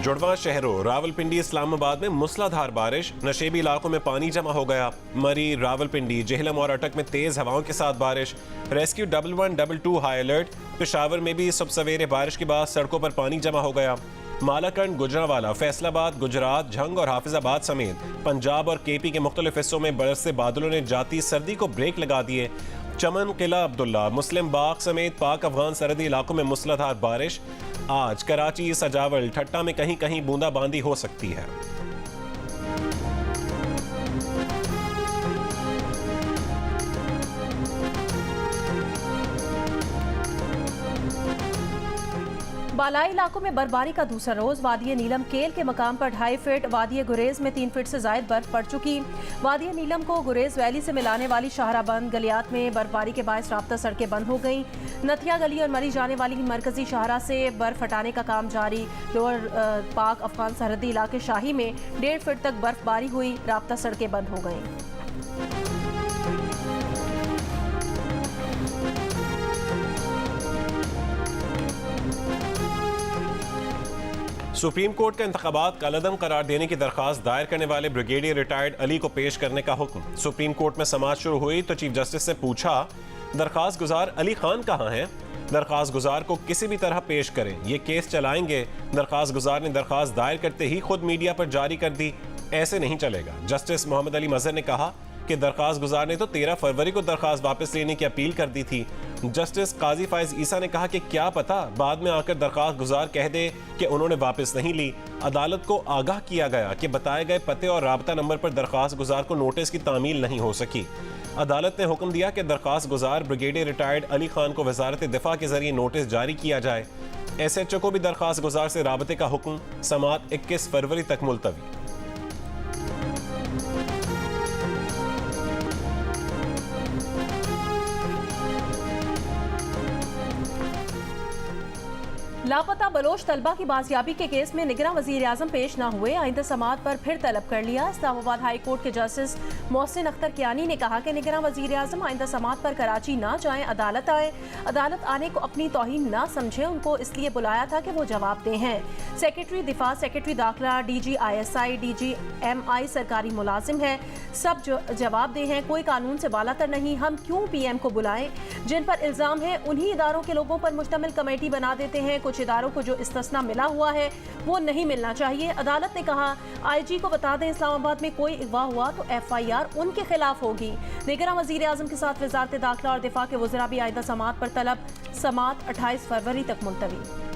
जुड़वा शहरों रावलपिंडी इस्लामाबाद में मूसलाधार बारिश, नशेबी इलाकों में पानी जमा हो गया। मरी, रावलपिंडी, जेहलम और अटक में तेज हवाओं के साथ बारिश। Rescue 1112 high alert. पेशावर में भी सुबह सवेरे बारिश के बाद सड़कों पर पानी जमा हो गया। मालाकंड, गुजरांवाला, फैसलाबाद, गुजरात, झंग और हाफिजाबाद समेत पंजाब और केपी के मुख्तलिफ हिस्सों में बरसते बादलों ने जाती सर्दी को ब्रेक लगा दिए। चमन, किला अब्दुल्ला, मुस्लिम बाग समेत पाक अफगान सरहदी इलाकों में मूसलाधार बारिश। आज कराची, सजावल, ठट्टा में कहीं कहीं बूंदाबांदी हो सकती है। बालाई इलाकों में बर्फबारी का दूसरा रोज। वादी नीलम केल के मकाम पर 2.5 फीट, वादी गुरेज में 3 फीट से जायद बर्फ पड़ चुकी। वादी नीलम को गुरेज वैली से मिलाने वाली शाहराबंद गलियात में बर्फबारी के बायस राब्ता सड़कें बंद हो गईं। नथिया गली और मरी जाने वाली मरकजी शाहरा से बर्फ हटाने का काम जारी। लोअर पाक अफगान सरहदी इलाके शाही में 1.5 फीट तक बर्फबारी हुई, राब्ता सड़कें बंद हो गईं। सुप्रीम कोर्ट का इंतखाबात कलअदम करार देने की दरखास्त दायर करने वाले ब्रिगेडियर रिटायर्ड अली को पेश करने का हुक्म। सुप्रीम कोर्ट में समाअत शुरू हुई तो चीफ जस्टिस से पूछा, दरखास्त गुजार अली खान कहाँ हैं? दरखास्त गुजार को किसी भी तरह पेश करें, ये केस चलाएंगे। दरखास्त गुजार ने दरखास्त दायर करते ही खुद मीडिया पर जारी कर दी। ऐसे नहीं चलेगा। जस्टिस मोहम्मद अली मजहर ने कहा कि दरखास्त गुजार ने तो 13 फरवरी को दरखास्त वापस लेने की अपील कर दी थी। जस्टिस काजी फाइज ईसा ने कहा कि क्या पता बाद में आकर दरखास्त गुजार कह दे कि उन्होंने वापस नहीं ली। अदालत को आगाह किया गया कि बताए गए पते और राबता नंबर पर दरखास्त गुजार को नोटिस की तामील नहीं हो सकी। अदालत ने हुक्म दिया कि दरखास्त गुजार ब्रिगेडियर रिटायर्ड अली खान को वजारत दिफा के जरिए नोटिस जारी किया जाए। SHO को भी दरखास्त गुजार से राबते का हुक्म। समाअत 21 फरवरी तक मुलतवी। लापता बलोच तलबा की बाजियाबी के केस में निगरान वजीर आजम पेश न हुए, आइंदा समाअत पर फिर तलब कर लिया। इस्लामाबाद हाई कोर्ट के जस्टिस मोहसिन अख्तर कियानी ने कहा कि निगरान वजीर आजम आइंदा समाअत पर कराची ना जाएं, अदालत आए। अदालत आने को अपनी तौहीन ना समझें, उनको इसलिए बुलाया था कि वो जवाब दें हैं। सेक्रेटरी दिफा, सेक्रेटरी दाखिला, DG ISI, DG MI सरकारी मुलाजिम है, सब जवाब दे हैं। कोई कानून से बालातर नहीं। हम क्यों PM को बुलाएं? जिन पर इल्जाम है उन्हीं इदारों के लोगों पर मुश्तमिल कमेटी बना देते हैं। कुछ इदारों को जो इस्तिस्ना मिला हुआ है वो नहीं मिलना चाहिए। अदालत ने कहा IG को बता दें इस्लामाबाद में कोई अगवा हुआ तो FIR उनके खिलाफ होगी। निगरान वजीर आजम के साथ वजारत दाखिला और दिफा के वज़रा भी आइंदा समाअत पर तलब। समाअत 28 फरवरी तक मुलतवी।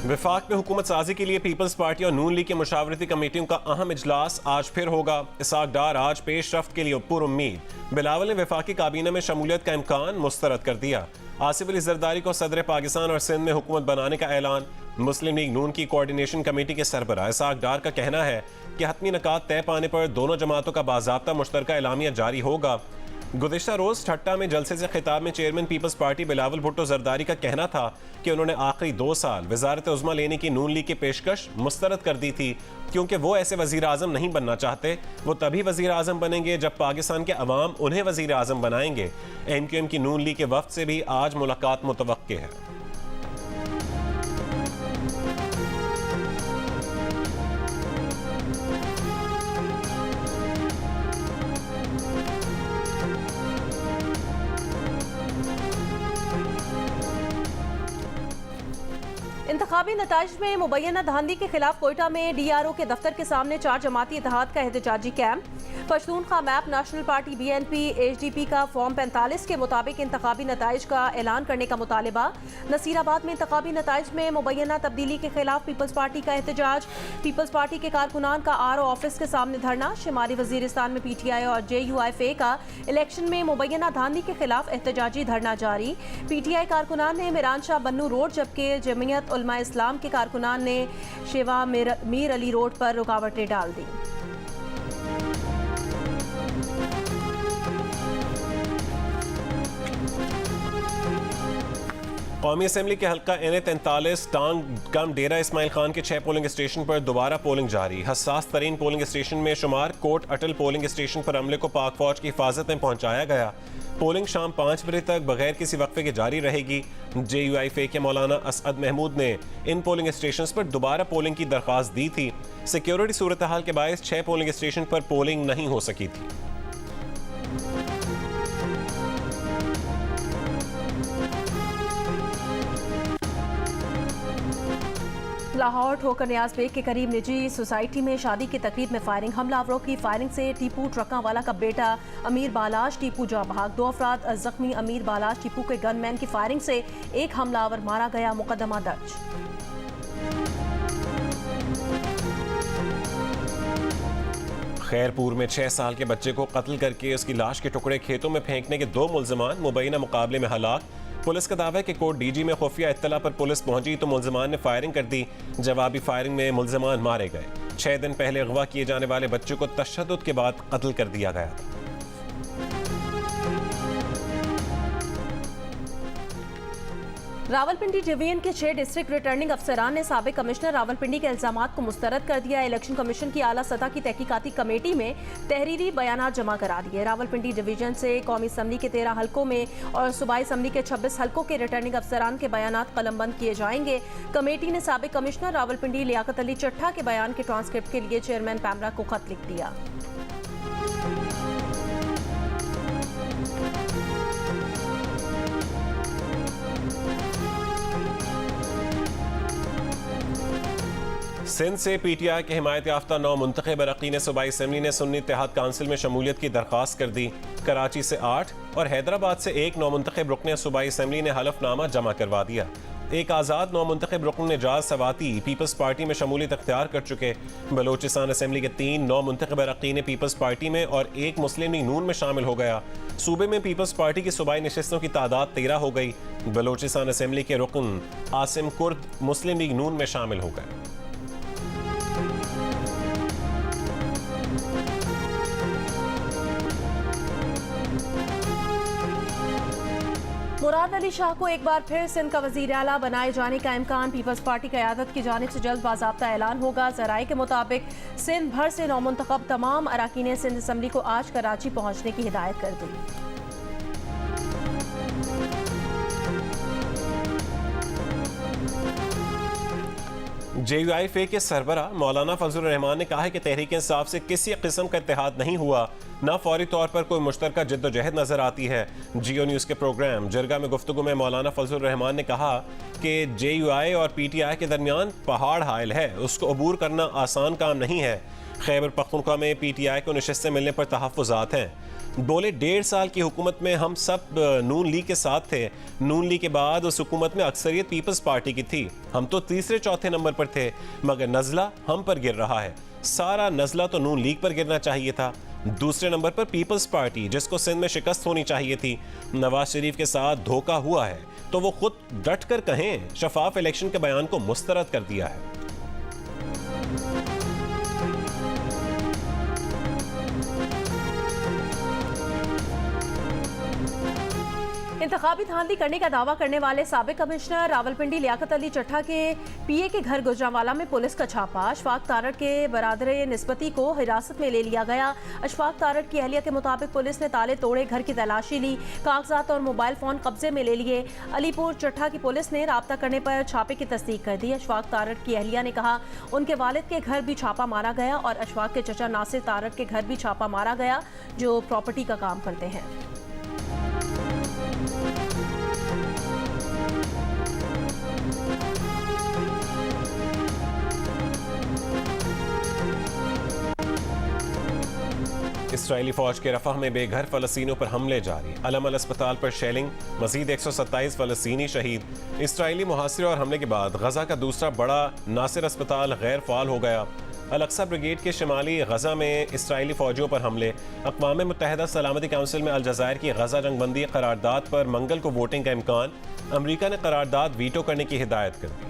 विफाक में हुकूमत साजी के लिए पीपल्स पार्टी और नून लीग की मुशावरती कमेटियों का अहम इजलास आज फिर होगा। इसाक डार आज पेशरफ्त के लिए पुरुम्मीद। बिलावल ने वफाकी काबीना में शमूलियत का इम्कान मुस्तरद कर दिया। आसिफ अली जरदारी को सदर पाकिस्तान और सिंध में हुकूमत बनाने का ऐलान। मुस्लिम लीग नून की कोऑर्डिनेशन कमेटी के सरबराह इसाक डार का कहना है कि हतमी निकात तय पाने पर दोनों जमातों का बाज़ाब्ता मुश्तरका एलामिया जारी होगा। गुज़िश्ता रोज़ ठट्टा में जलसे से खिताब में चेयरमैन पीपल्स पार्टी बिलावल भुट्टो जरदारी का कहना था कि उन्होंने आखिरी 2 साल वज़ारत उज़्मा लेने की नून लीग की पेशकश मुस्तरद कर दी थी, क्योंकि वो ऐसे वज़ीर आज़म नहीं बनना चाहते। वो तभी वज़ीर आज़म बनेंगे जब पाकिस्तान के अवाम उन्हें वज़ीर आज़म बनाएंगे। MQM की नून लीग के वफ़द से भी आज मुलाकात मुतवक्के है। इंतखाबी नताइज में मुबैना धांधली के खिलाफ कोयटा में DRO के दफ्तर के सामने 4 जमाती इत्तेहाद का एहतजाजी camp. Pashtunkhwa MAP National Party BNP HDP का फॉर्म 45 के मुताबिक इंतखाबी नताइज का ऐलान करने का मुतालिबा। नसीराबाद में इंतखाबी नताइज में मुबैना तब्दीली के खिलाफ पीपल्स पार्टी का एहतजाज। पीपल्स पार्टी के कारकुनान का RO ऑफिस के सामने धरना। शुमारी वजीरिस्तान में PTI और JUIFA का इलेक्शन में मुबैना धांधली के खिलाफ एहतजाजी धरना जारी। PTI कारकुनान ने मीरान शाह बन्नू रोड, जबकि जमीयत उलमा इस्लाम के कारकुनान ने शिवा मीर अली रोड पर रुकावटें डाल दी। कौमी असम्बली के हल्का NA-43 टांग कम डेरा इस्माइल खान के 6 पोलिंग स्टेशन पर दोबारा पोलिंग जारी। हसास तरीन पोलिंग स्टेशन में शुमार कोट अटल पोलिंग स्टेशन पर हमले को पाक फौज की हिफाजत में पहुंचाया गया। पोलिंग शाम 5 बजे तक बगैर किसी वक्फे के जारी रहेगी। JUI के मौलाना असद महमूद ने इन पोलिंग स्टेशन पर दोबारा पोलिंग की दरख्वास्त दी थी। सिक्योरिटी सूरत हाल के बायस 6 पोलिंग स्टेशन पर पोलिंग नहीं हो सकी थी। लाहौर ठोकर नियाज बेग के करीब निजी सोसाइटी में शादी की तकरीब में फायरिंग। हमलावरों की फायरिंग से टीपू ट्रकावाला का बेटा अमीर बालाश टीपू जा भाग। 2 अफराद जख्मी। अमीर बालाश टीपू के गनमैन की फायरिंग से एक हमलावर मारा गया। मुकदमा दर्ज। खैरपुर में 6 साल के बच्चे को कत्ल करके उसकी लाश के टुकड़े खेतों में फेंकने के 2 मुल्जिमान मुबैना मुकाबले में हलाक। पुलिस का दावा है कि कोट DG में खुफिया इत्तला पर पुलिस पहुंची तो मुल्जिमान ने फायरिंग कर दी। जवाबी फायरिंग में मुल्जिमान मारे गए। 6 दिन पहले अगवा किए जाने वाले बच्चे को तशद्दुद के बाद कत्ल कर दिया गया था। रावलपिंडी डिवीजन के 6 डिस्ट्रिक्ट रिटर्निंग अफसरान ने साबिक कमिश्नर रावलपिंडी के इल्जामात को मुस्तरद कर दिया। इलेक्शन कमीशन की आला सतह की तहकीकाती कमेटी में तहरीरी बयानात जमा करा दिए। रावलपिंडी डिवीजन से कौमी असम्बली के 13 हल्कों में और सूबाई असम्बली के 26 हल्कों के रिटर्निंग अफसरान के बयानात कलमबंद किए जाएंगे। कमेटी ने साबिक कमिश्नर रावलपिंडी लियाकत अली चट्ठा के बयान के ट्रांसक्रिप्ट के लिए चेयरमैन पैमरा को खत लिख दिया। सिंध से PTI के हिमायत याफ्ता 9 मुंतखब अरकान सूबाई असम्बली ने सुन्नी इत्तेहाद काउंसिल में शमूलियत की दरख्वास्त कर दी। कराची से 8 और हैदराबाद से 1 नौमुंतखब रुकन सूबाई असम्बली ने हलफनामा जमा करवा दिया। एक आज़ाद नौमुंतखब रुकन निजात सवाती पीपल्स पार्टी में शमूलियत अख्तियार कर चुके। बलोचिस्तान असम्बली के 3 नौमुंतखब अरकान पीपल्स पार्टी में और 1 मुस्लिम लीग नून में शामिल हो गया। सूबे में पीपल्स पार्टी की सूबाई नशिस्तों की तादाद 13 हो गई। बलोचिस्तान असम्बली के रुकन आसिम कुर्द मुस्लिम लीग नून में शामिल हो गए। मुराद अली शाह को एक बार फिर सिंध का वजीर आला बनाए जाने का इम्कान। पीपल्स पार्टी क़यादत की जानिब से जल्द बाज़ाब्ता ऐलान होगा। ज़राए के मुताबिक सिंध भर से नौमुंतखब तमाम अरकान सिंध असम्बली को आज कराची पहुंचने की हिदायत कर दी। JUI के सरबरा मौलाना फजल रहमान ने कहा है कि तहरीक इंसाफ से किसी किस्म का इत्तेहाद नहीं हुआ, ना फौरी तौर पर कोई मुश्तरका जिद्दोजहद नजर आती है। जियो न्यूज़ के प्रोग्राम जरगा में गुफ्तगू में मौलाना फजल रहमान ने कहा कि JUI और PTI के दरमियान पहाड़ हायल है, उसको अबूर करना आसान काम नहीं है। खैबर पख्तूनख्वा में PTI को नशिस्तें मिलने पर तहफ़्फ़ुज़ात हैं। बोले 1.5 साल की हुकूमत में हम सब नून लीग के साथ थे। नून लीग के बाद उस हुकूमत में अक्सरियत पीपल्स पार्टी की थी। हम तो तीसरे चौथे नंबर पर थे, मगर नज़ला हम पर गिर रहा है। सारा नज़ला तो नून लीग पर गिरना चाहिए था। दूसरे नंबर पर पीपल्स पार्टी, जिसको सिंध में शिकस्त होनी चाहिए थी। नवाज शरीफ के साथ धोखा हुआ है तो वो खुद डट कर कहें। शफाफ इलेक्शन के बयान को मुस्तरद कर दिया है। इंतखाबी धांधली करने का दावा करने वाले साबिक कमिश्नर रावलपिंडी लियाकत अली चट्ठा के PA के घर गुजरांवाला में पुलिस का छापा। अशफाक तारड़ के बरादरे निस्बती को हिरासत में ले लिया गया। अशफाक तारड़ की अहलिया के मुताबिक पुलिस ने ताले तोड़े घर की तलाशी ली, कागजात और मोबाइल फ़ोन कब्जे में ले लिए। अलीपुर चट्ठा की पुलिस ने राब्ता करने पर छापे की तस्दीक कर दी। अशफाक तारड़ की अहलिया ने कहा उनके वालिद के घर भी छापा मारा गया और अशफाक के चचा नासिर तारड़ के घर भी छापा मारा गया, जो प्रॉपर्टी का काम करते हैं। इसराइली फौज के रफह में बेघर फ़लस्तीनियों पर हमले जारी। अलम अल अस्पताल पर शेलिंग, मजीद 127 फ़लस्तीनी शहीद। इसराइली मुहासिरे और हमले के बाद गजा का दूसरा बड़ा नासिर अस्पताल गैर फ़ाल हो गया। अल-अक्सा ब्रिगेड के शिमाली गजा में इसराइली फौजियों पर हमले। अक़वाम मुत्तहिदा सलामती काउंसिल में अलजायर की गजा जंगबंदी करारदाद पर मंगल को वोटिंग का इम्कान। अमरीका ने करारदाद वीटो करने की हिदायत कर दी।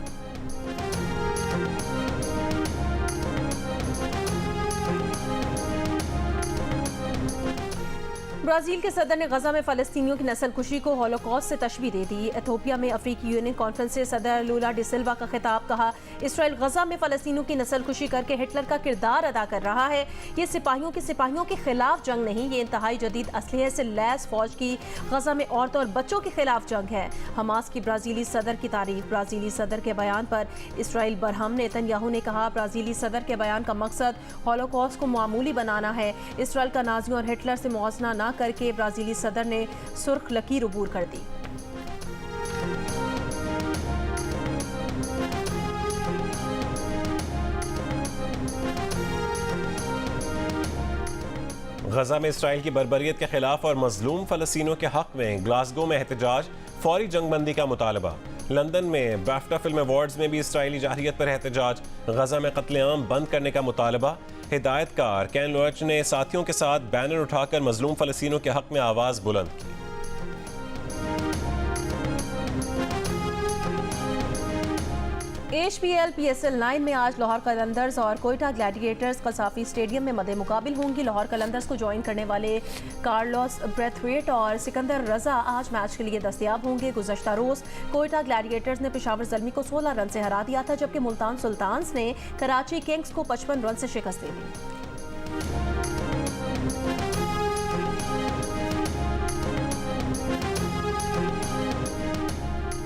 ब्राजील के सदर ने गजा में फलस्तीनियों की नस्लकुशी को हॉलोकॉस्ट से तशबीह दे दी। इथियोपिया में अफ्रीकी यूनियन कॉन्फ्रेंस से सदर लूला डी सिल्वा का खिताब। कहा, इसराइल गजा में फलस्तीनियों की नस्लकुशी करके हिटलर का किरदार अदा कर रहा है। ये सिपाहियों के खिलाफ जंग नहीं, ये इंतहाई जदीद असलहे से लैस फौज की गजा में औरतों और बच्चों के खिलाफ जंग है। हमास की ब्राजीली सदर की तारीफ। ब्राजीली सदर के बयान पर इसराइल बरहम। नेतन्याहू ने कहा, ब्राजीली सदर के बयान का मकसद हॉलोकॉस्ट को मामूली बनाना है। इसराइल का नाजियों और हिटलर से मुआवजा न करके ब्राजीली सदर ने सुर्ख लकीर अबूर कर दी। गजा में इसराइल की बर्बरियत के खिलाफ और मजलूम फलस्तीनियों के हक में ग्लासगो में एहतजाज, फौरी जंगबंदी का मुतालबा। लंदन में बाफ्टा फिल्म अवार्ड्स में भी इसराइली जारहियत पर एहतजाज, गजा में कत्लेआम बंद करने का मुतालबा। हिदायतकार कैन लोच ने साथियों के साथ बैनर उठाकर मजलूम फलस्तीनियों के हक में आवाज़ बुलंद की। HPL PSL 9 में आज लाहौर कलंदर्स और कोयटा ग्लैडिएटर्स कसाफी स्टेडियम में मदे मुकाबिल होंगी। लाहौर कलंदर्स को ज्वाइन करने वाले कार्लोस ब्रेथवेट और सिकंदर रजा आज मैच के लिए दस्तयाब होंगे। गुज़श्ता रोज़ कोयटा ग्लैडिएटर्स ने पेशावर ज़ल्मी को 16 रन से हरा दिया था, जबकि मुल्तान सुल्तान्स ने कराची किंग्स को 55 रन से शिकस्त दे दी।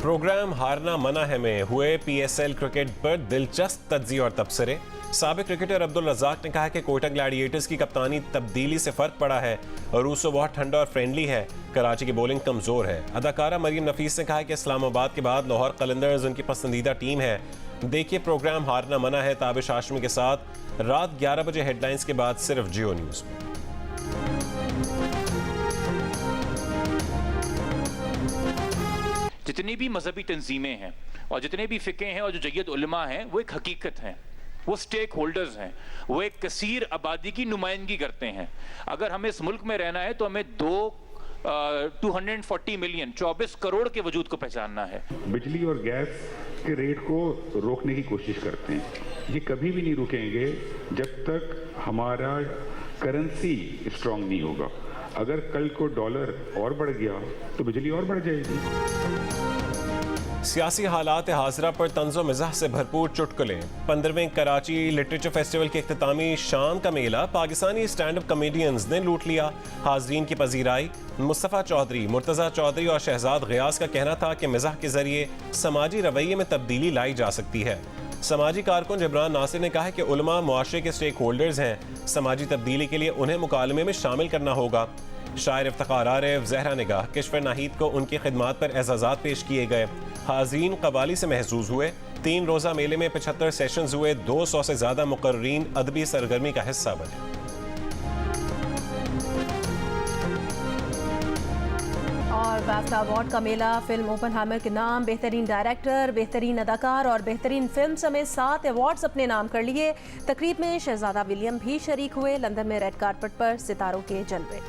प्रोग्राम हारना मना है में हुए PSL क्रिकेट पर दिलचस्प तज्ज़िये और तबसरे। साबिक क्रिकेटर अब्दुल रज़ाक ने कहा कि कोयटा ग्लैडिएटर्स की कप्तानी तब्दीली से फ़र्क पड़ा है। रूसो बहुत ठंडा और फ्रेंडली है। कराची की बॉलिंग कमज़ोर है। अदाकारा मरीम नफीस ने कहा कि इस्लामाबाद के बाद लाहौर कलंदर्स उनकी पसंदीदा टीम है। देखिए प्रोग्राम हारना मना है ताबिश हाशमी के साथ रात 11 बजे हेडलाइंस के बाद सिर्फ जियो न्यूज़ में। जितनी भी मजहबी तंजीमें हैं और जितने भी फ़िक़े हैं और जो जय्यद उलमा हैं, वो एक हकीकत हैं, वो स्टेक होल्डर्स हैं, वो एक कसीर आबादी की नुमाइंदगी करते हैं। अगर हमें इस मुल्क में रहना है तो हमें 240 मिलियन 24 करोड़ के वजूद को पहचानना है। बिजली और गैस के रेट को रोकने की कोशिश करते हैं। ये कभी भी नहीं रुकेंगे जब तक हमारा करेंसी स्ट्रांग नहीं होगा। अगर कल को डॉलर और बढ़ गया तो बिजली और बढ़ जाएगी। सियासी हालात हाजरा पर तंज़ो मिज़ाह से भरपूर चुटकुले। 15वें कराची लिटरेचर फेस्टिवल के इख्तितामी शाम का मेला पाकिस्तानी स्टैंड अप कॉमेडियंस ने लूट लिया। हाजरीन की पजीराई। मुस्तफ़ा चौधरी, मुर्तज़ा चौधरी और शहजाद गयास का कहना था कि मिज़ाह के जरिए समाजी रवैये में तब्दीली लाई जा सकती है। समाजी कारकुन जबरान नासिर ने कहा कि उलमा मुआशरे के स्टेक होल्डर्स हैं। समाजी तब्दीली के लिए उन्हें मुकालमे में शामिल करना होगा। शायर इफ्तिखार आरिफ, ज़हरा निगाह, किश्वर नाहिद को उनकी खिदमात पर एजाज़ात पेश किए गए। हाज़रीन कवाली से महसूस हुए। 3 रोज़ा मेले में 75 सेशंस हुए। 200 से ज़्यादा मुकर्रीन अदबी सरगर्मी का हिस्सा बने। और बाफ्टा अवार्ड का मेला फिल्म ओपनहाइमर के नाम बेहतरीन डायरेक्टर, बेहतरीन अदाकार और बेहतरीन फिल्म समेत 7 अवार्ड्स अपने नाम कर लिए। तकरीब में शहजादा विलियम भी शरीक हुए। लंदन में रेड कार्पेट पर सितारों के जलवे।